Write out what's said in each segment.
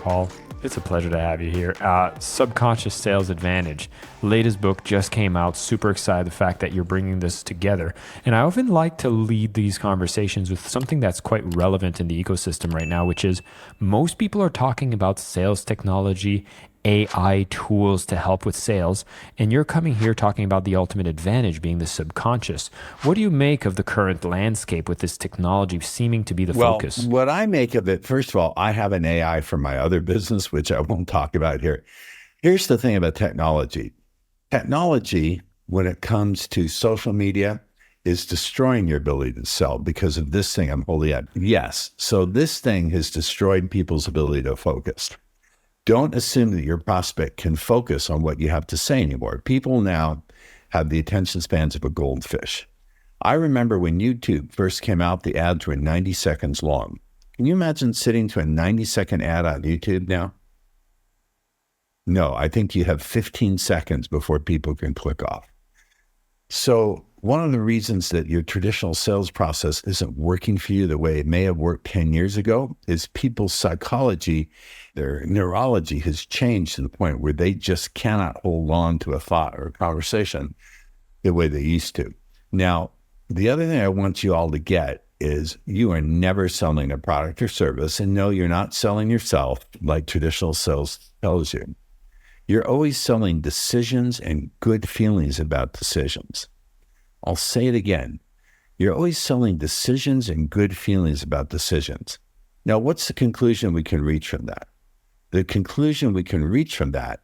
Paul. It's a pleasure to have you here. Subconscious Sales Advantage. Latest book just came out. Super excited the fact that you're bringing this together. And I often like to lead these conversations with something that's quite relevant in the ecosystem right now, which is most people are talking about sales technology, AI tools to help with sales, and you're coming here talking about the ultimate advantage being the subconscious. What do you make of the current landscape with this technology seeming to be the focus? What I make of it, first of all, I have an AI for my other business, which I won't talk about here. Here's the thing about technology. Technology, when it comes to social media, is destroying your ability to sell because of this thing I'm holding up. Yes, so this thing has destroyed people's ability to focus. Don't assume that your prospect can focus on what you have to say anymore. People now have the attention spans of a goldfish. I remember when YouTube first came out, the ads were 90 seconds long. Can you imagine sitting to a 90-second ad on YouTube now? No, I think you have 15 seconds before people can click off. So one of the reasons that your traditional sales process isn't working for you the way it may have worked 10 years ago is people's psychology, their neurology has changed to the point where they just cannot hold on to a thought or a conversation the way they used to. Now, the other thing I want you all to get is you are never selling a product or service, and no, you're not selling yourself like traditional sales tells you. You're always selling decisions and good feelings about decisions. I'll say it again. You're always selling decisions and good feelings about decisions. Now, what's the conclusion we can reach from that? The conclusion we can reach from that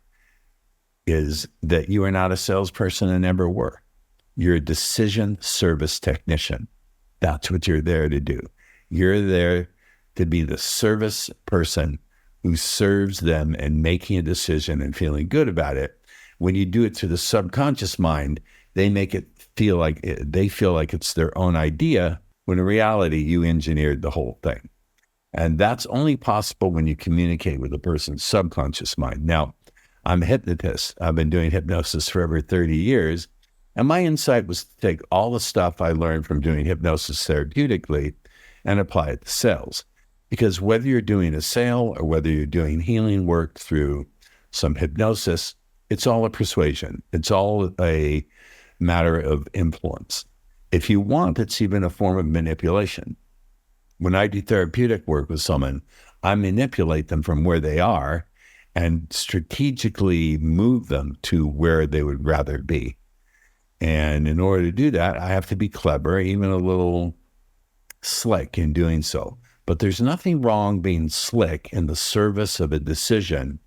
is that you are not a salesperson and never were. You're a decision service technician. That's what you're there to do. You're there to be the service person who serves them and making a decision and feeling good about it. When you do it through the subconscious mind, they make it feel like it's their own idea, when in reality, you engineered the whole thing. And that's only possible when you communicate with a person's subconscious mind. Now, I'm a hypnotist. I've been doing hypnosis for over 30 years. And my insight was to take all the stuff I learned from doing hypnosis therapeutically and apply it to sales. Because whether you're doing a sale or whether you're doing healing work through some hypnosis, it's all a persuasion. It's all a matter of influence. If you want, it's even a form of manipulation. When I do therapeutic work with someone, I manipulate them from where they are and strategically move them to where they would rather be. And in order to do that, I have to be clever, even a little slick in doing so. But there's nothing wrong being slick in the service of a decision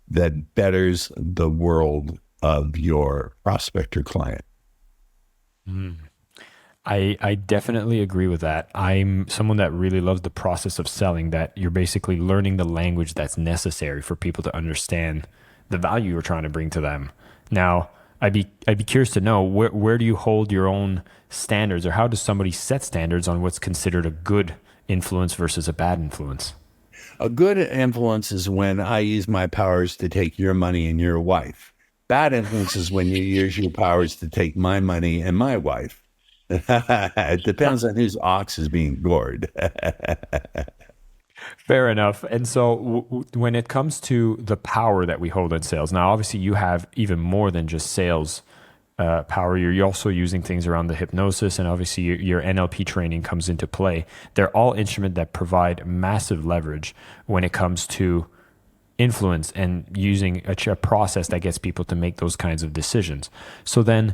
that betters the world of your prospect or client. I definitely agree with that. I'm someone that really loves the process of selling, that you're basically learning the language that's necessary for people to understand the value you're trying to bring to them. Now, I'd be curious to know, where do you hold your own standards, or how does somebody set standards on what's considered a good influence versus a bad influence? A good influence is when I use my powers to take your money and your wife. Bad influence is when you use your powers to take my money and my wife. It depends on whose ox is being gored. Fair enough. And so when it comes to the power that we hold in sales, now obviously you have even more than just sales power. You're also using things around the hypnosis, and obviously your NLP training comes into play. They're all instruments that provide massive leverage when it comes to influence and using a process that gets people to make those kinds of decisions. So then,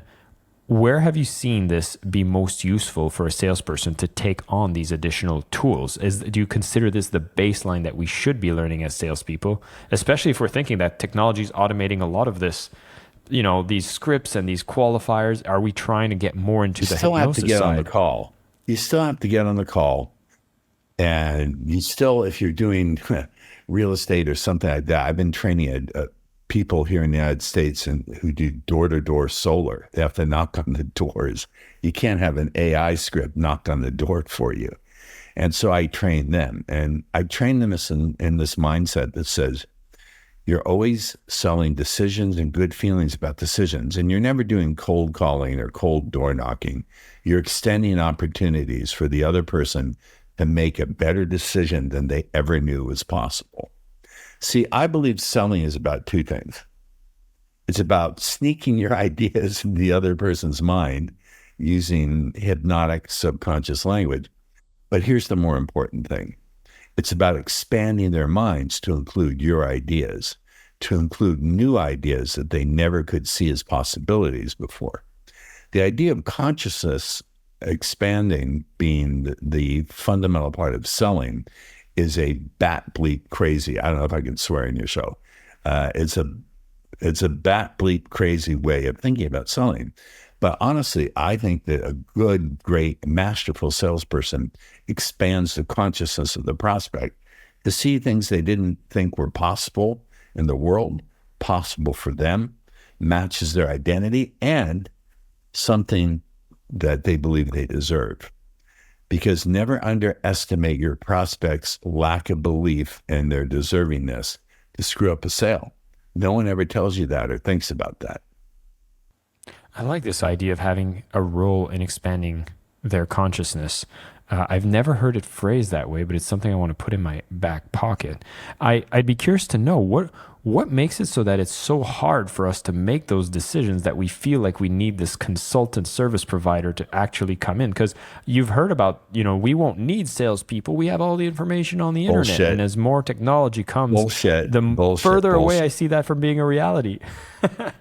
where have you seen this be most useful for a salesperson to take on these additional tools? Do you consider this the baseline that we should be learning as salespeople, especially if we're thinking that technology is automating a lot of this, these scripts and these qualifiers? Are we trying to get more into the hypnosis side? You still have to get on the call. You still have to get on the call. And you still, if you're doing real estate or something like that, I've been training people here in the United States who do door-to-door solar. They have to knock on the doors. You can't have an AI script knock on the door for you. And so I train them. And I train them in this mindset that says, you're always selling decisions and good feelings about decisions. And you're never doing cold calling or cold door knocking. You're extending opportunities for the other person to make a better decision than they ever knew was possible. See, I believe selling is about two things. It's about sneaking your ideas into the other person's mind using hypnotic subconscious language. But here's the more important thing. It's about expanding their minds to include your ideas, to include new ideas that they never could see as possibilities before. The idea of consciousness expanding being the fundamental part of selling is a bat bleep crazy. I don't know if I can swear in your show. It's a bat bleep crazy way of thinking about selling. But honestly, I think that a good, great, masterful salesperson expands the consciousness of the prospect to see things they didn't think were possible in the world, possible for them, matches their identity, and something that they believe they deserve. Because never underestimate your prospect's lack of belief in their deservingness to screw up a sale. No one ever tells you that or thinks about that. I like this idea of having a role in expanding their consciousness. I've never heard it phrased that way, but it's something I want to put in my back pocket. I'd be curious to know what makes it so that it's so hard for us to make those decisions, that we feel like we need this consultant service provider to actually come in. Because you've heard about, we won't need salespeople. We have all the information on the internet. Bullshit. And as more technology comes, Bullshit. the Bullshit. further away Bullshit. I see that from being a reality.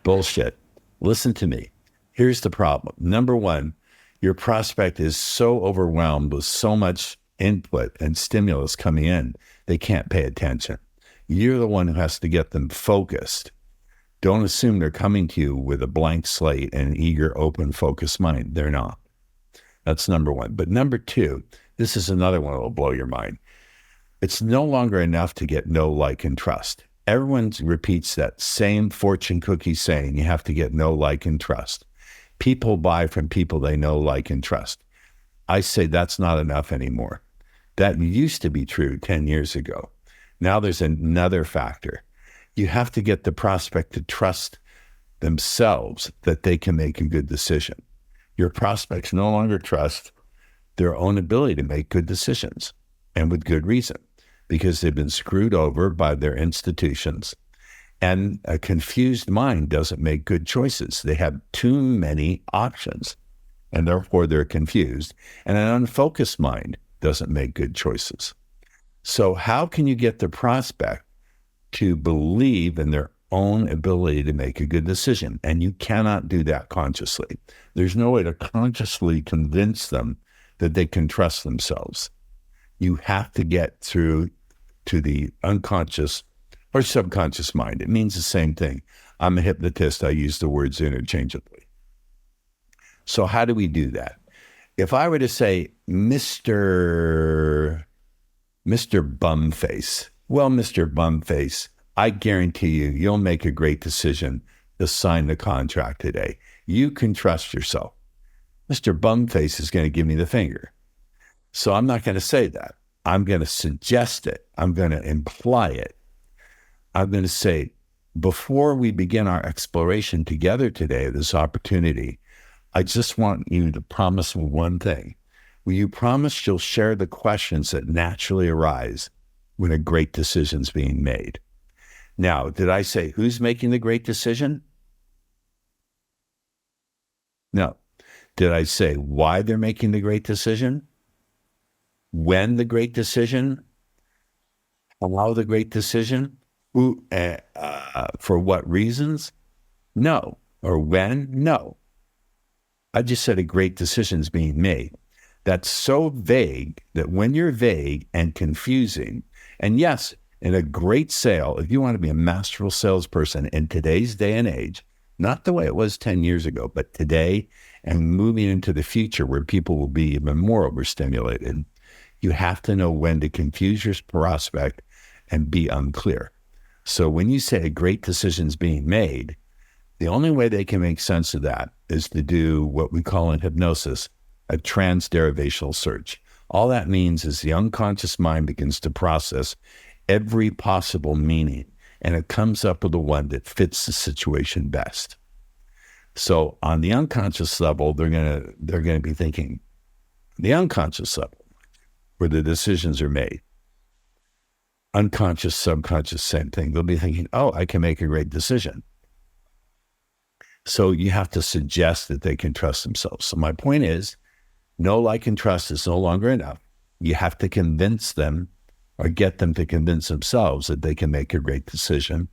Bullshit. Listen to me. Here's the problem. Number one, your prospect is so overwhelmed with so much input and stimulus coming in, they can't pay attention. You're the one who has to get them focused. Don't assume they're coming to you with a blank slate and an eager, open, focused mind. They're not. That's number one. But number two, this is another one that will blow your mind. It's no longer enough to get know, like, and trust. Everyone repeats that same fortune cookie saying, you have to get know, like, and trust. People buy from people they know, like, and trust. I say that's not enough anymore. That used to be true 10 years ago. Now there's another factor. You have to get the prospect to trust themselves that they can make a good decision. Your prospects no longer trust their own ability to make good decisions, and with good reason, because they've been screwed over by their institutions. And a confused mind doesn't make good choices. They have too many options, and therefore they're confused. And an unfocused mind doesn't make good choices. So how can you get the prospect to believe in their own ability to make a good decision? And you cannot do that consciously. There's no way to consciously convince them that they can trust themselves. You have to get through to the unconscious or subconscious mind. It means the same thing. I'm a hypnotist. I use the words interchangeably. So how do we do that? If I were to say, Mr. Bumface, well, Mr. Bumface, I guarantee you'll make a great decision to sign the contract today. You can trust yourself. Mr. Bumface is going to give me the finger. So I'm not going to say that. I'm going to suggest it. I'm going to imply it. I'm going to say, before we begin our exploration together today, this opportunity, I just want you to promise me one thing. Will you promise you'll share the questions that naturally arise when a great decision's being made? Now, did I say who's making the great decision? No. Did I say why they're making the great decision? When the great decision? How the great decision? Who, for what reasons? No. Or when? No. I just said a great decision's being made. That's so vague that when you're vague and confusing, and yes, in a great sale, if you want to be a masterful salesperson in today's day and age, not the way it was 10 years ago, but today and moving into the future where people will be even more overstimulated, you have to know when to confuse your prospect and be unclear. So when you say a great decision's being made, the only way they can make sense of that is to do what we call in hypnosis a transderivational search. All that means is the unconscious mind begins to process every possible meaning, and it comes up with the one that fits the situation best. So on the unconscious level, they're gonna be thinking, the unconscious level, where the decisions are made. unconscious, subconscious, same thing. They'll be thinking, oh, I can make a great decision. So you have to suggest that they can trust themselves. So my point is, know, like, and trust is no longer enough. You have to convince them or get them to convince themselves that they can make a great decision.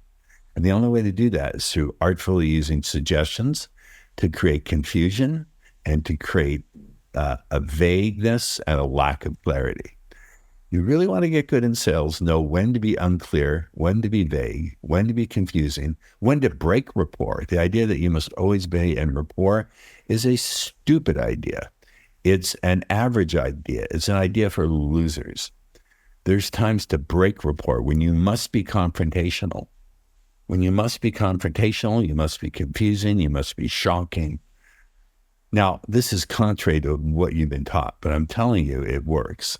And the only way to do that is through artfully using suggestions to create confusion and to create a vagueness and a lack of clarity. You really want to get good in sales, know when to be unclear, when to be vague, when to be confusing, when to break rapport. The idea that you must always be in rapport is a stupid idea. It's an average idea. It's an idea for losers. There's times to break rapport when you must be confrontational. When you must be confrontational, you must be confusing, you must be shocking. Now, this is contrary to what you've been taught, but I'm telling you, it works.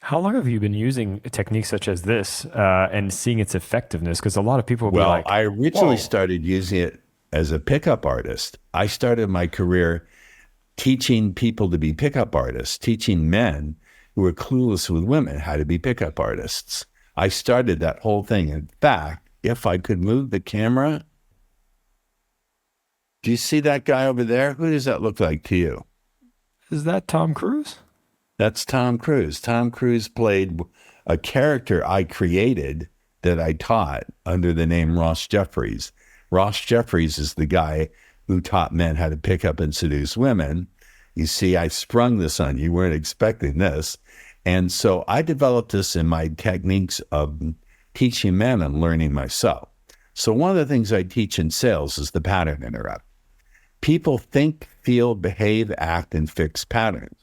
How long have you been using techniques such as this and seeing its effectiveness? Because a lot of people will be like, I originally whoa. started using it as a pickup artist. I started my career teaching people to be pickup artists, teaching men who were clueless with women how to be pickup artists. I started that whole thing. In fact, if I could move the camera, do you see that guy over there? Who does that look like to you? Is that Tom Cruise? That's Tom Cruise. Tom Cruise played a character I created that I taught under the name Ross Jeffries. Ross Jeffries is the guy who taught men how to pick up and seduce women. You see, I sprung this on you. You weren't expecting this. And so I developed this in my techniques of teaching men and learning myself. So one of the things I teach in sales is the pattern interrupt. People think, feel, behave, act, and fix patterns.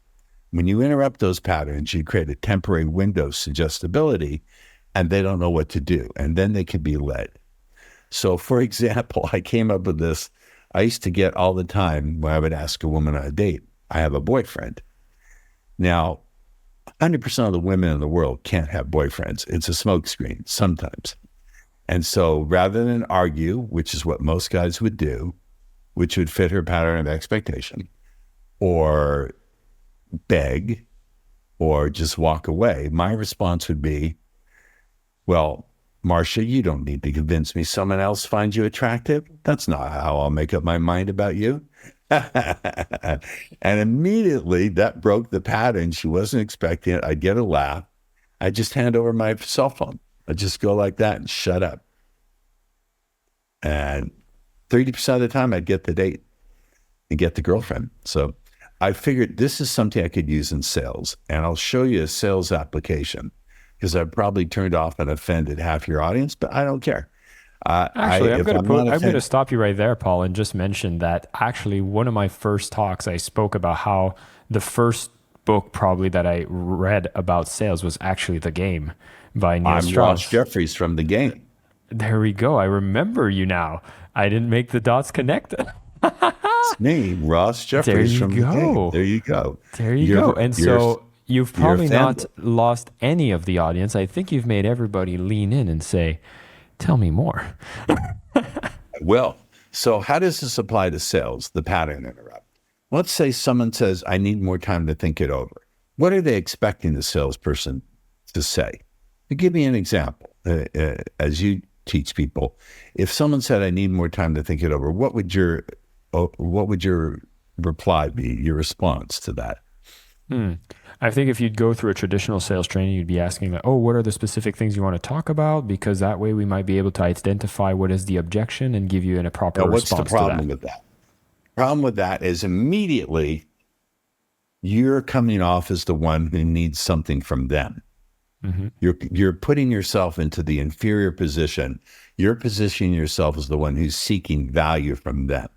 When you interrupt those patterns, you create a temporary window of suggestibility, and they don't know what to do, and then they can be led. So, for example, I came up with this. I used to get all the time when I would ask a woman on a date, I have a boyfriend. Now, 100% of the women in the world can't have boyfriends. It's a smokescreen sometimes. And so rather than argue, which is what most guys would do, which would fit her pattern of expectation, or beg, or just walk away, my response would be, well, Marcia, you don't need to convince me someone else finds you attractive. That's not how I'll make up my mind about you. And immediately that broke the pattern. She wasn't expecting it. I'd get a laugh. I'd just hand over my cell phone. I'd just go like that and shut up. And 30% of the time I'd get the date and get the girlfriend. So I figured this is something I could use in sales. And I'll show you a sales application because I've probably turned off and offended half your audience, but I don't care. Actually, I'm going to stop you right there, Paul, and just mention that actually one of my first talks, I spoke about how the first book probably that I read about sales was actually The Game by Neil Strauss. Ross Jeffries from The Game. There we go. I remember you now. I didn't make the dots connect. It's me, Ross Jeffries from The Game. There you go. There you go. And so you've probably not lost any of the audience. I think you've made everybody lean in and say, tell me more. Well, so how does this apply to sales, the pattern interrupt? Let's say someone says, I need more time to think it over. What are they expecting the salesperson to say? To give me an example, as you teach people, if someone said, I need more time to think it over, what would your reply be, your response to that? I think if you'd go through a traditional sales training, you'd be asking, like, oh, what are the specific things you want to talk about? Because that way we might be able to identify what is the objection and give you a proper response to that. What's the problem with that? The problem with that is immediately you're coming off as the one who needs something from them. Mm-hmm. You're putting yourself into the inferior position. You're positioning yourself as the one who's seeking value from them.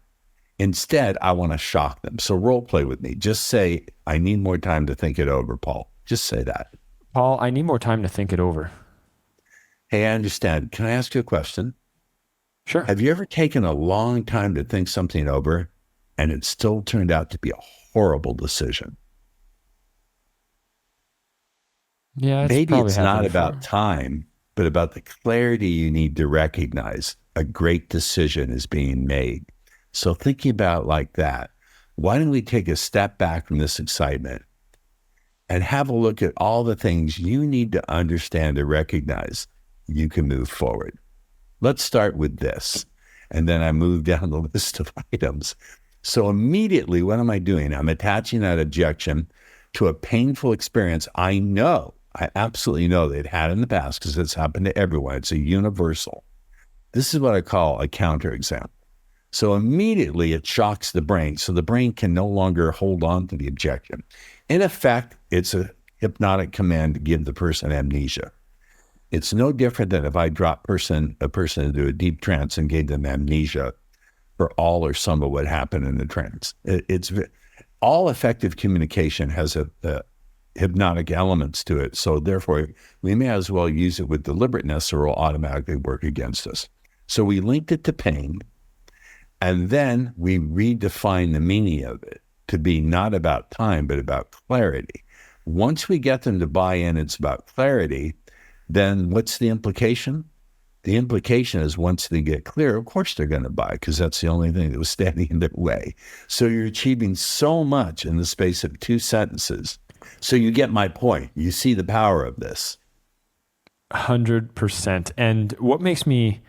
Instead, I want to shock them. So role play with me. Just say, I need more time to think it over, Paul. Just say that. Paul, I need more time to think it over. Hey, I understand. Can I ask you a question? Sure. Have you ever taken a long time to think something over and it still turned out to be a horrible decision? Yeah, maybe it's not about time, but about the clarity you need to recognize a great decision is being made. So thinking about it like that, why don't we take a step back from this excitement and have a look at all the things you need to understand and recognize you can move forward. Let's start with this. And then I move down the list of items. So immediately, what am I doing? I'm attaching that objection to a painful experience I absolutely know they'd had in the past, because it's happened to everyone. It's a universal. This is what I call a counterexample. So immediately it shocks the brain. So the brain can no longer hold on to the objection. In effect, it's a hypnotic command to give the person amnesia. It's no different than if I drop a person into a deep trance and gave them amnesia for all or some of what happened in the trance. It's all effective communication has a hypnotic elements to it. So therefore, we may as well use it with deliberateness, or it will automatically work against us. So we linked it to pain, and then we redefine the meaning of it to be not about time, but about clarity. Once we get them to buy in, it's about clarity, then what's the implication? The implication is once they get clear, of course they're going to buy, because that's the only thing that was standing in their way. So you're achieving so much in the space of 2 sentences. So you get my point. You see the power of this. 100%. And what makes me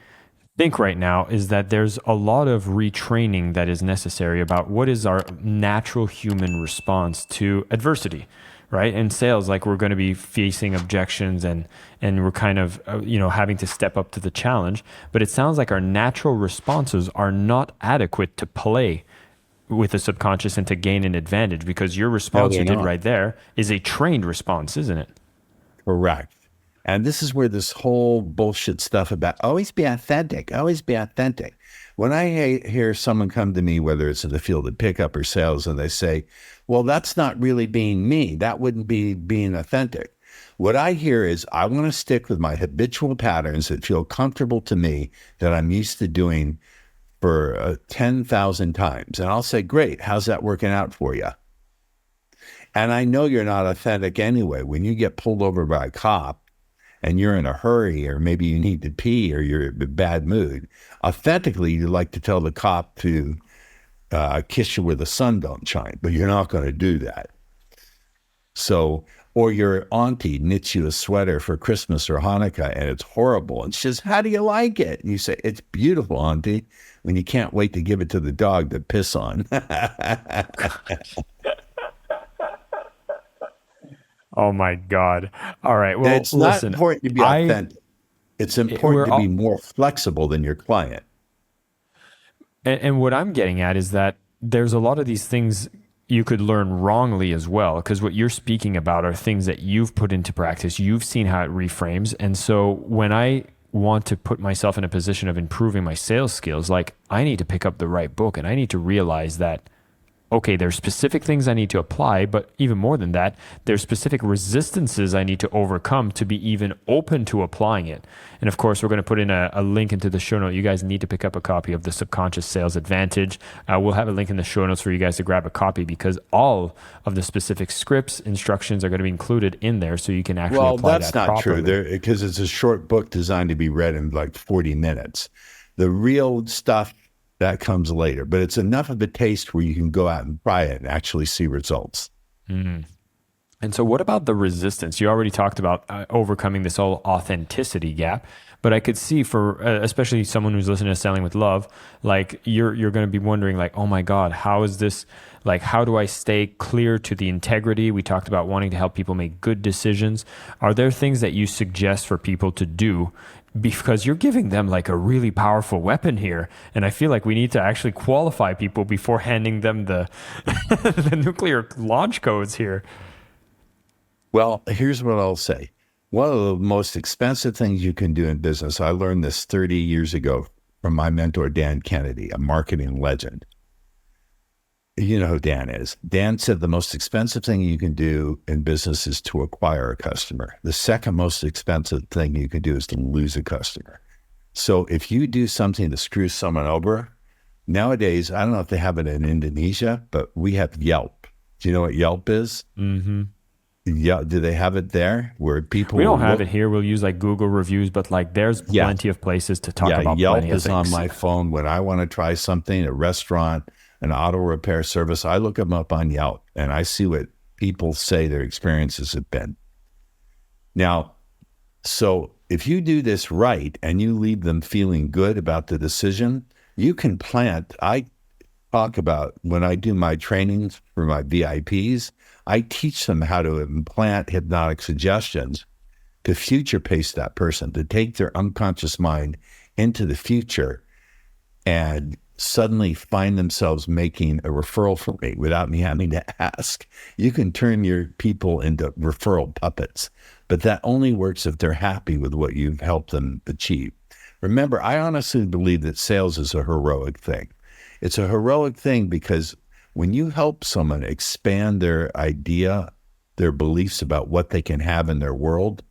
think right now is that there's a lot of retraining that is necessary about what is our natural human response to adversity, right? In sales, like, we're going to be facing objections, and we're kind of having to step up to the challenge. But it sounds like our natural responses are not adequate to play with the subconscious and to gain an advantage, because your response you did right there is a trained response, isn't it? Correct. And this is where this whole bullshit stuff about always be authentic. When I hear someone come to me, whether it's in the field of pickup or sales, and they say, well, that's not really being me. That wouldn't be being authentic. What I hear is, I want to stick with my habitual patterns that feel comfortable to me, that I'm used to doing for 10,000 times. And I'll say, great, how's that working out for you? And I know you're not authentic anyway. When you get pulled over by a cop and you're in a hurry, or maybe you need to pee, or you're in a bad mood, authentically, you like to tell the cop to kiss you where the sun don't shine, but you're not going to do that. So, or your auntie knits you a sweater for Christmas or Hanukkah, and it's horrible. And she says, how do you like it? And you say, it's beautiful, auntie, when you can't wait to give it to the dog to piss on. Oh my God. All right. Well, it's not important to be authentic. It's important to be more flexible than your client. And what I'm getting at is that there's a lot of these things you could learn wrongly as well, because what you're speaking about are things that you've put into practice. You've seen how it reframes. And so when I want to put myself in a position of improving my sales skills, like, I need to pick up the right book, and I need to realize that, okay, there's specific things I need to apply, but even more than that, there's specific resistances I need to overcome to be even open to applying it. And of course, we're going to put in a link into the show note. You guys need to pick up a copy of The Subconscious Sales Advantage. We'll have a link in the show notes for you guys to grab a copy, because all of the specific scripts, instructions are going to be included in there, so you can actually apply that properly. Well, that's not true, because it's a short book designed to be read in like 40 minutes. The real stuff, that comes later, but it's enough of a taste where you can go out and try it and actually see results. Mm. And so what about the resistance? You already talked about overcoming this whole authenticity gap, but I could see for especially someone who's listening to Selling with Love, like you're going to be wondering, like, oh my God, how is this, like, how do I stay clear to the integrity? We talked about wanting to help people make good decisions. Are there things that you suggest for people to do? Because you're giving them like a really powerful weapon here. And I feel like we need to actually qualify people before handing them the, the nuclear launch codes here. Well, here's what I'll say. One of the most expensive things you can do in business, I learned this 30 years ago from my mentor, Dan Kennedy, a marketing legend. You know who Dan is. Dan said the most expensive thing you can do in business is to acquire a customer. The second most expensive thing you can do is to lose a customer. So if you do something to screw someone over, nowadays, I don't know if they have it in Indonesia, but we have Yelp. Do you know what Yelp is? Mm-hmm. Yeah. Do they have it there where people? We don't have it here. We'll use like Google reviews, but like there's plenty of places to talk about. Yelp is on my phone when I want to try something, a restaurant, an auto repair service. I look them up on Yelp and I see what people say their experiences have been. Now, so if you do this right and you leave them feeling good about the decision, you can plant. I talk about when I do my trainings for my VIPs, I teach them how to implant hypnotic suggestions to future pace that person, to take their unconscious mind into the future and suddenly find themselves making a referral for me without me having to ask. You can turn your people into referral puppets, but that only works if they're happy with what you've helped them achieve. Remember, I honestly believe that sales is a heroic thing. It's a heroic thing because when you help someone expand their idea, their beliefs about what they can have in their world,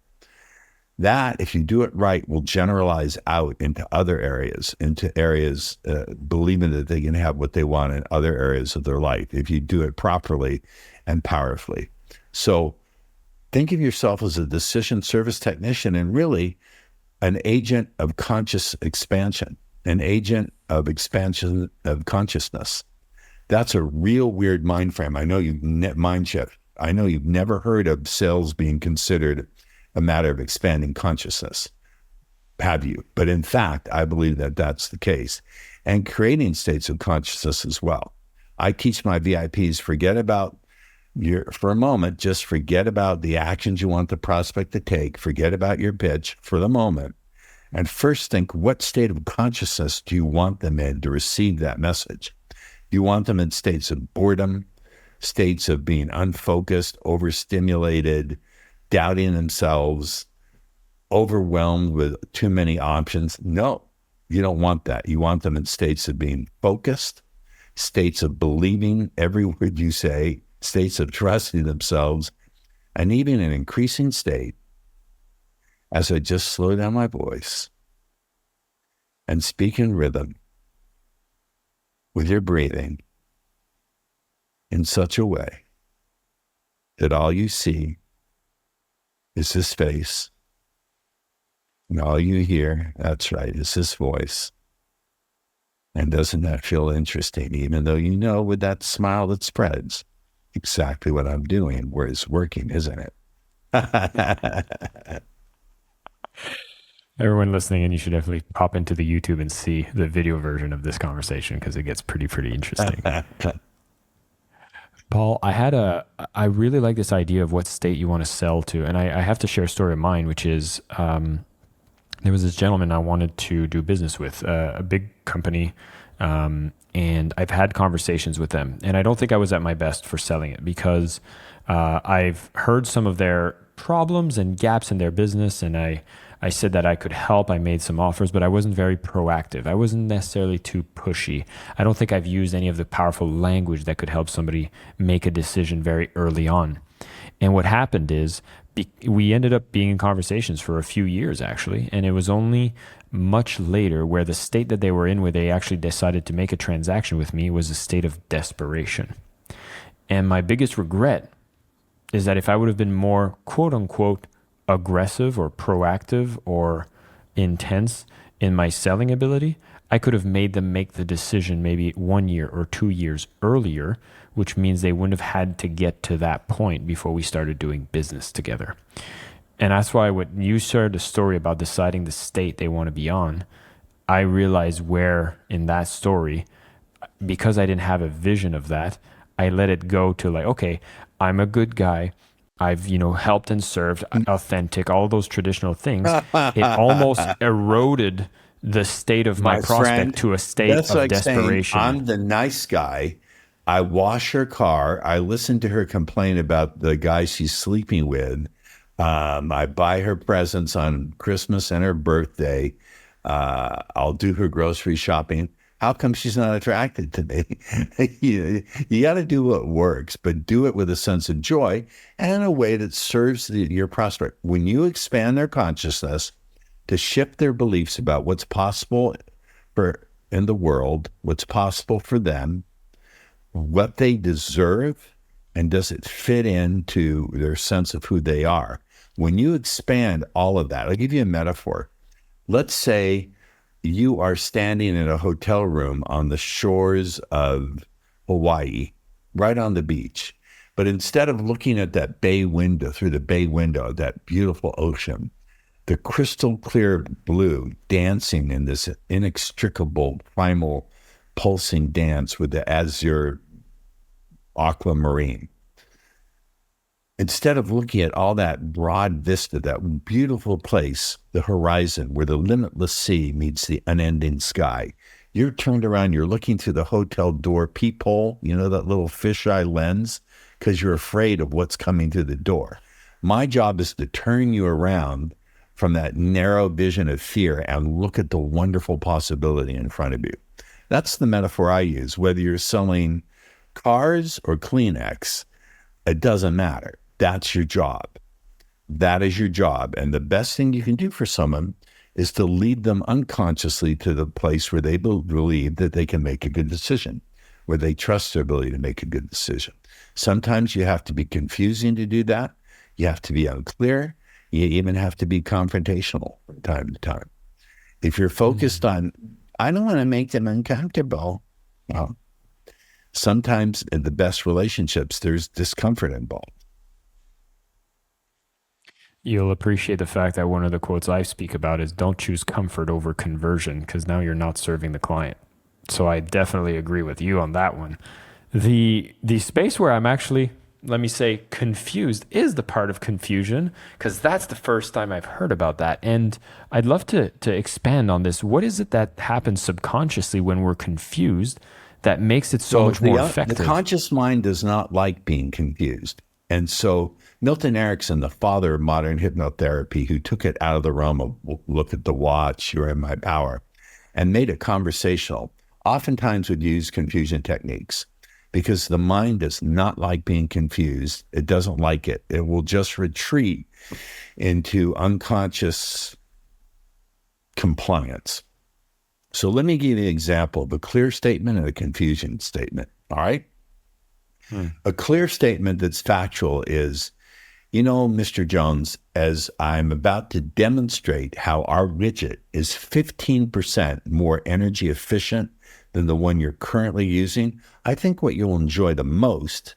that, if you do it right, will generalize out into other areas, believing that they can have what they want in other areas of their life if you do it properly and powerfully. So think of yourself as a decision service technician and really an agent of conscious expansion, an agent of expansion of consciousness. That's a real weird mind frame. I know mind shift. I know you've never heard of sales being considered a matter of expanding consciousness, have you? But in fact, I believe that that's the case. And creating states of consciousness as well. I teach my VIPs, for a moment, just forget about the actions you want the prospect to take, forget about your pitch for the moment, and first think, what state of consciousness do you want them in to receive that message? Do you want them in states of boredom, states of being unfocused, overstimulated, doubting themselves, overwhelmed with too many options? No, you don't want that. You want them in states of being focused, states of believing every word you say, states of trusting themselves, and even an increasing state, as I just slow down my voice and speak in rhythm with your breathing in such a way that all you see is his face, and all you hear, that's right, is his voice. And doesn't that feel interesting, even though you know with that smile that spreads exactly what I'm doing, where it's working, isn't it? Everyone listening, and you should definitely pop into the YouTube and see the video version of this conversation because it gets pretty interesting. Paul, I really like this idea of what state you want to sell to. And I have to share a story of mine, which is there was this gentleman I wanted to do business with, a big company. And I've had conversations with them. And I don't think I was at my best for selling it because I've heard some of their problems and gaps in their business. And I said that I could help. I made some offers, but I wasn't very proactive. I wasn't necessarily too pushy. I don't think I've used any of the powerful language that could help somebody make a decision very early on. And what happened is we ended up being in conversations for a few years, actually. And it was only much later where the state that they were in, where they actually decided to make a transaction with me, was a state of desperation. And my biggest regret is that if I would have been more, quote unquote, aggressive or proactive or intense in my selling ability, I could have made them make the decision maybe 1 year or 2 years earlier, which means they wouldn't have had to get to that point before we started doing business together. And that's why when you shared the story about deciding the state they want to be on, I realized where in that story, because I didn't have a vision of that, I let it go to like, okay, I'm a good guy. I've, helped and served, authentic, all those traditional things. It almost eroded the state of my prospect friend, to a state that's of like desperation. saying, I'm the nice guy. I wash her car. I listen to her complain about the guy she's sleeping with. I buy her presents on Christmas and her birthday. I'll do her grocery shopping. How come she's not attracted to me? You got to do what works, but do it with a sense of joy and in a way that serves your prospect. When you expand their consciousness to shift their beliefs about what's possible in the world, what's possible for them, what they deserve, and does it fit into their sense of who they are? When you expand all of that, I'll give you a metaphor. Let's say you are standing in a hotel room on the shores of Hawaii, right on the beach, But instead of looking at that bay window, through the bay window, that beautiful ocean, the crystal clear blue dancing in this inextricable, primal, pulsing dance with the azure aquamarine. Instead of looking at all that broad vista, that beautiful place, the horizon, where the limitless sea meets the unending sky, you're turned around, you're looking through the hotel door peephole, you know, that little fisheye lens, because you're afraid of what's coming through the door. My job is to turn you around from that narrow vision of fear and look at the wonderful possibility in front of you. That's the metaphor I use. Whether you're selling cars or Kleenex, it doesn't matter. That's your job. That is your job. And the best thing you can do for someone is to lead them unconsciously to the place where they believe that they can make a good decision, where they trust their ability to make a good decision. Sometimes you have to be confusing to do that. You have to be unclear. You even have to be confrontational from time to time. If you're focused on, I don't want to make them uncomfortable, well, sometimes in the best relationships, there's discomfort involved. You'll appreciate the fact that one of the quotes I speak about is don't choose comfort over conversion, because now you're not serving the client. So I definitely agree with you on that one. The space where I'm actually, let me say, confused is the part of confusion, because that's the first time I've heard about that. And I'd love to expand on this. What is it that happens subconsciously when we're confused that makes it so much more effective? The conscious mind does not like being confused. And so Milton Erickson, the father of modern hypnotherapy, who took it out of the realm of look at the watch, you're in my power, and made it conversational, oftentimes would use confusion techniques because the mind does not like being confused. It doesn't like it. It will just retreat into unconscious compliance. So let me give you an example of a clear statement and a confusion statement. All right? A clear statement that's factual is, you know, Mr. Jones, as I'm about to demonstrate how our widget is 15% more energy efficient than the one you're currently using, I think what you'll enjoy the most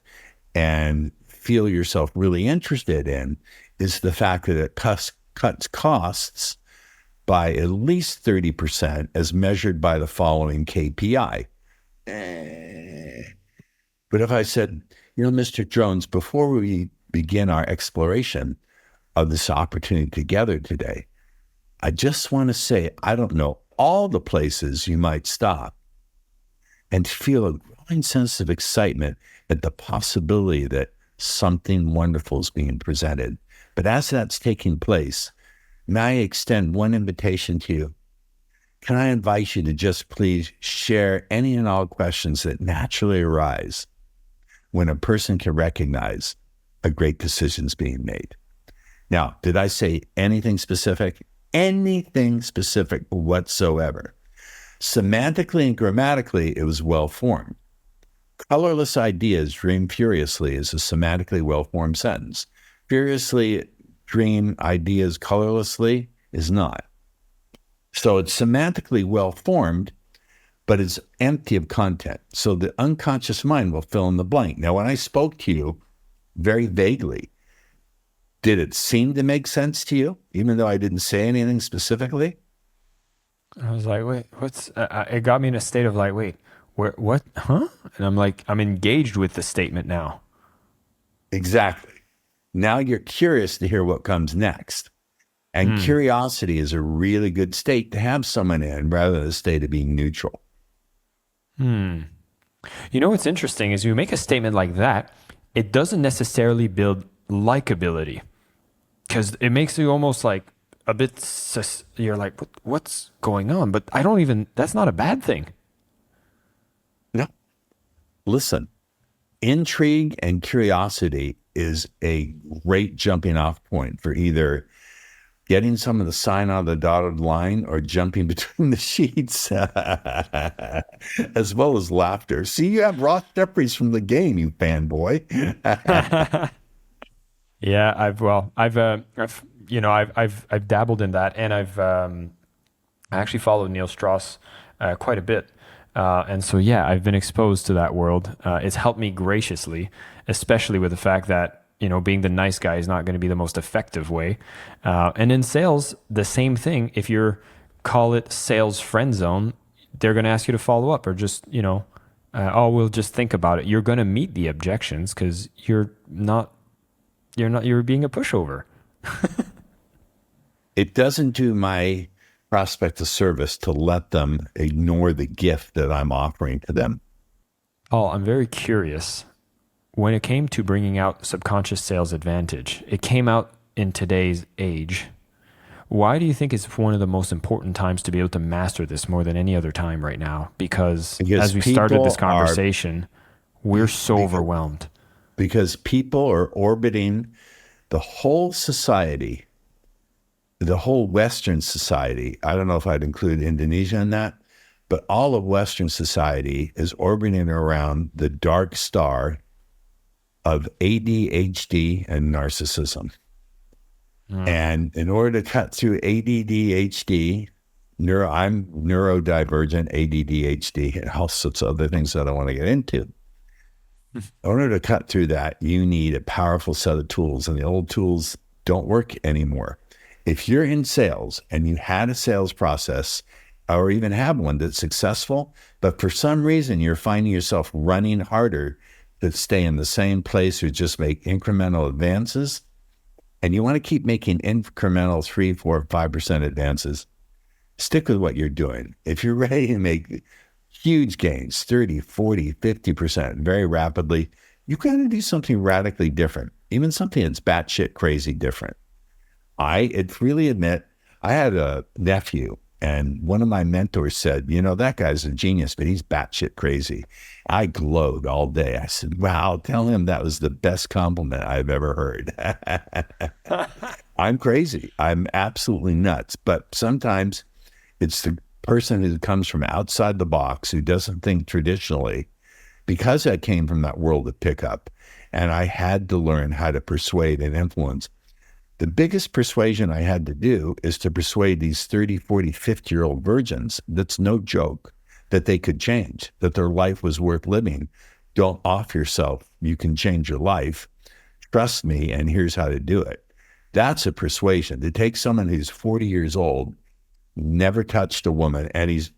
and feel yourself really interested in is the fact that it cuts costs by at least 30% as measured by the following KPI. But if I said, you know, Mr. Jones, before we begin our exploration of this opportunity together today, I just want to say, I don't know all the places you might stop and feel a growing sense of excitement at the possibility that something wonderful is being presented. But as that's taking place, may I extend one invitation to you? Can I invite you to just please share any and all questions that naturally arise when a person can recognize a great decision's being made? Now, did I say anything specific? Anything specific whatsoever. Semantically and grammatically, it was well-formed. Colorless ideas dream furiously is a semantically well-formed sentence. Furiously dream ideas colorlessly is not. So it's semantically well-formed, but it's empty of content. So the unconscious mind will fill in the blank. Now, when I spoke to you very vaguely, did it seem to make sense to you, even though I didn't say anything specifically? I was like, wait, what's, it got me in a state of like, wait, what, huh? And I'm like, I'm engaged with the statement now. Exactly. Now you're curious to hear what comes next. And curiosity is a really good state to have someone in rather than a state of being neutral. You know what's interesting is you make a statement like that, it doesn't necessarily build likability, because it makes you almost like a bit, you're like, what's going on? But I don't even, that's not a bad thing. No. Listen, intrigue and curiosity is a great jumping off point for either getting some of the sign on the dotted line or jumping between the sheets, as well as laughter. See, you have Ross Jeffries from the game, you fanboy. Yeah, I've dabbled in that, and I actually followed Neil Strauss quite a bit, and so yeah, I've been exposed to that world. It's helped me graciously, especially with the fact that, being the nice guy is not going to be the most effective way. And in sales, the same thing. If you're, call it sales friend zone, they're going to ask you to follow up or just, oh, we'll just think about it. You're going to meet the objections because you're being a pushover. It doesn't do my prospect a service to let them ignore the gift that I'm offering to them. Paul, I'm very curious. When it came to bringing out subconscious sales advantage, it came out in today's age. Why do you think it's one of the most important times to be able to master this more than any other time right now? Because as we started this conversation, we're so overwhelmed. Because people are orbiting the whole society, the whole Western society. I don't know if I'd include Indonesia in that, but all of Western society is orbiting around the dark star of ADHD and narcissism. And in order to cut through ADDHD, I'm neurodivergent, ADDHD, and all sorts of other things that I want to get into. In order to cut through that, you need a powerful set of tools, and the old tools don't work anymore. If you're in sales and you had a sales process or even have one that's successful, but for some reason you're finding yourself running harder to stay in the same place or just make incremental advances, and you want to keep making incremental 3, 4, 5% advances, stick with what you're doing. If you're ready to make huge gains, 30, 40, 50% very rapidly, you've got to do something radically different, even something that's batshit crazy different. I freely admit, I had a nephew, and one of my mentors said, that guy's a genius, but he's batshit crazy. I glowed all day. I said, wow, tell him that was the best compliment I've ever heard. I'm crazy. I'm absolutely nuts. But sometimes it's the person who comes from outside the box, who doesn't think traditionally, because I came from that world of pickup, and I had to learn how to persuade and influence. The biggest persuasion I had to do is to persuade these 30, 40, 50-year-old virgins, that's no joke, that they could change, that their life was worth living. Don't off yourself. You can change your life. Trust me, and here's how to do it. That's a persuasion. To take someone who's 40 years old, never touched a woman, and he's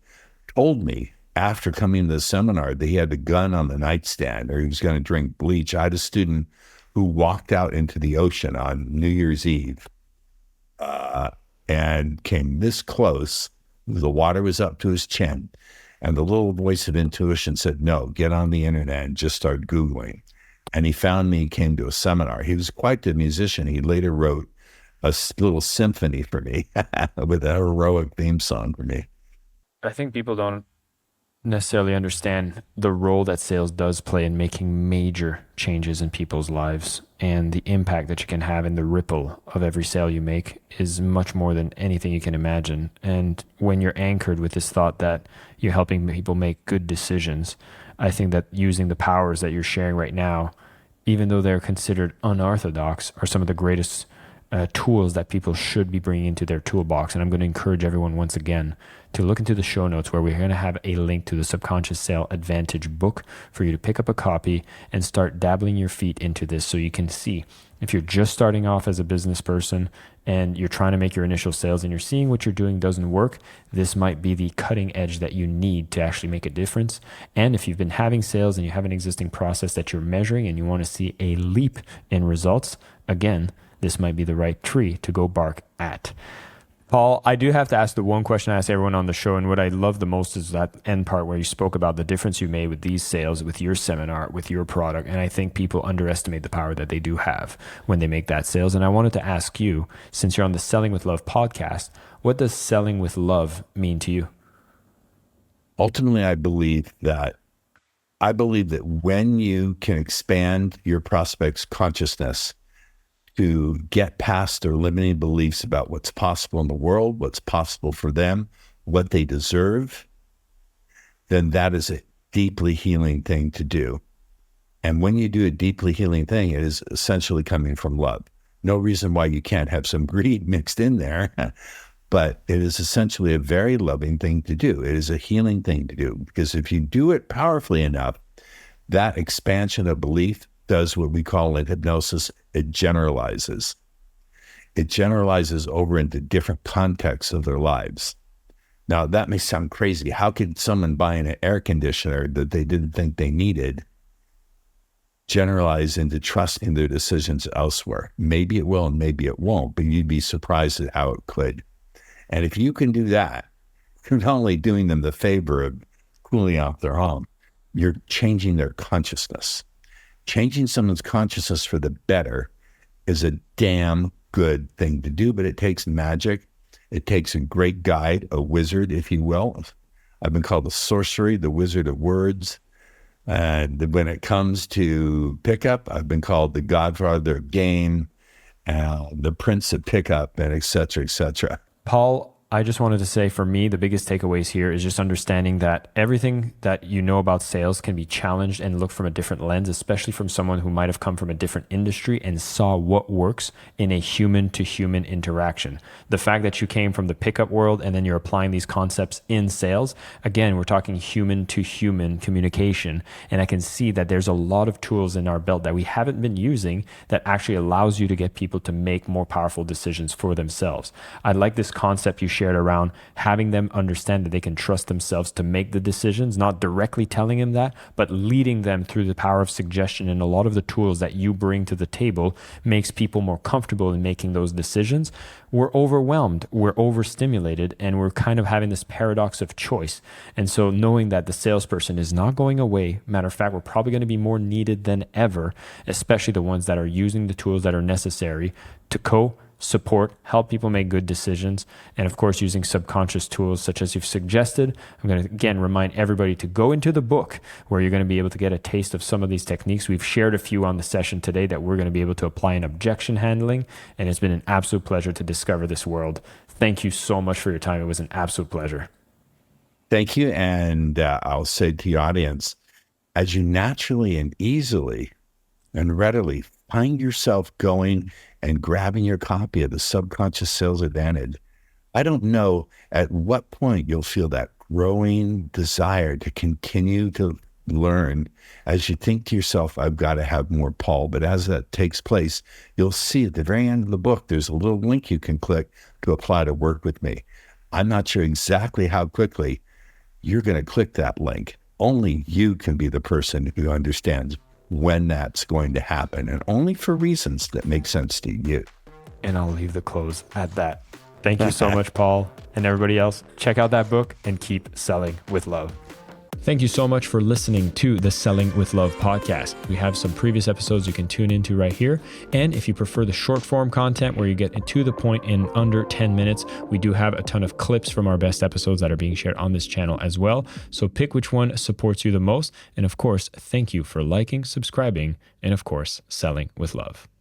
told me after coming to the seminar that he had a gun on the nightstand or he was going to drink bleach. I had a student who walked out into the ocean on New Year's Eve and came this close. The water was up to his chin. And the little voice of intuition said, no, get on the internet and just start Googling. And he found me, came to a seminar. He was quite the musician. He later wrote a little symphony for me with a heroic theme song for me. I think people don't necessarily understand the role that sales does play in making major changes in people's lives, and the impact that you can have in the ripple of every sale you make is much more than anything you can imagine. And when you're anchored with this thought that you're helping people make good decisions, I think that using the powers that you're sharing right now, even though they're considered unorthodox, are some of the greatest tools that people should be bringing into their toolbox. And I'm going to encourage everyone once again to look into the show notes, where we're going to have a link to the Subconscious Sale Advantage book for you to pick up a copy and start dabbling your feet into this, so you can see if you're just starting off as a business person and you're trying to make your initial sales and you're seeing what you're doing doesn't work, this might be the cutting edge that you need to actually make a difference. And if you've been having sales and you have an existing process that you're measuring and you want to see a leap in results, again, this might be the right tree to go bark at. Paul, I do have to ask the one question I ask everyone on the show, and what I love the most is that end part where you spoke about the difference you made with these sales, with your seminar, with your product. And I think people underestimate the power that they do have when they make that sales. And I wanted to ask you, since you're on the Selling with Love podcast, what does selling with love mean to you? Ultimately, I believe that when you can expand your prospect's consciousness to get past their limiting beliefs about what's possible in the world, what's possible for them, what they deserve, then that is a deeply healing thing to do. And when you do a deeply healing thing, it is essentially coming from love. No reason why you can't have some greed mixed in there, but it is essentially a very loving thing to do. It is a healing thing to do, because if you do it powerfully enough, that expansion of belief does what we call in hypnosis, it generalizes. It generalizes over into different contexts of their lives. Now, that may sound crazy. How could someone buying an air conditioner that they didn't think they needed generalize into trusting their decisions elsewhere? Maybe it will and maybe it won't, but you'd be surprised at how it could. And if you can do that, you're not only doing them the favor of cooling off their home, you're changing their consciousness. Changing someone's consciousness for the better is a damn good thing to do, but it takes magic. It takes a great guide, a wizard, if you will. I've been called the sorcery, the wizard of words. And when it comes to pickup, I've been called the godfather of game, the prince of pickup, and et cetera, et cetera. Paul, I just wanted to say, for me, the biggest takeaways here is just understanding that everything that you know about sales can be challenged and looked from a different lens, especially from someone who might have come from a different industry and saw what works in a human-to-human interaction. The fact that you came from the pickup world and then you're applying these concepts in sales, again, we're talking human-to-human communication. And I can see that there's a lot of tools in our belt that we haven't been using that actually allows you to get people to make more powerful decisions for themselves. I like this concept you shared around having them understand that they can trust themselves to make the decisions, not directly telling them that, but leading them through the power of suggestion. And a lot of the tools that you bring to the table makes people more comfortable in making those decisions. We're overwhelmed, we're overstimulated, and we're kind of having this paradox of choice. And so knowing that the salesperson is not going away, matter of fact, we're probably going to be more needed than ever, especially the ones that are using the tools that are necessary to support, help people make good decisions, and of course using subconscious tools such as you've suggested. I'm going to again remind everybody to go into the book where you're going to be able to get a taste of some of these techniques. We've shared a few on the session today that we're going to be able to apply in objection handling, and it's been an absolute pleasure to discover this world. Thank you so much for your time. It was an absolute pleasure. Thank you. And I'll say to the audience, as you naturally and easily and readily find yourself going and grabbing your copy of the Subconscious Sales Advantage, I don't know at what point you'll feel that growing desire to continue to learn as you think to yourself, I've got to have more, Paul. But as that takes place, you'll see at the very end of the book, there's a little link you can click to apply to work with me. I'm not sure exactly how quickly you're going to click that link. Only you can be the person who understands when that's going to happen, and only for reasons that make sense to you. And I'll leave the close at that. Thank you so much, Paul, and everybody else. Check out that book and keep selling with love. Thank you so much for listening to the Selling with Love podcast. We have some previous episodes you can tune into right here. And if you prefer the short form content where you get to the point in under 10 minutes, we do have a ton of clips from our best episodes that are being shared on this channel as well. So pick which one supports you the most. And of course, thank you for liking, subscribing, and of course, selling with love.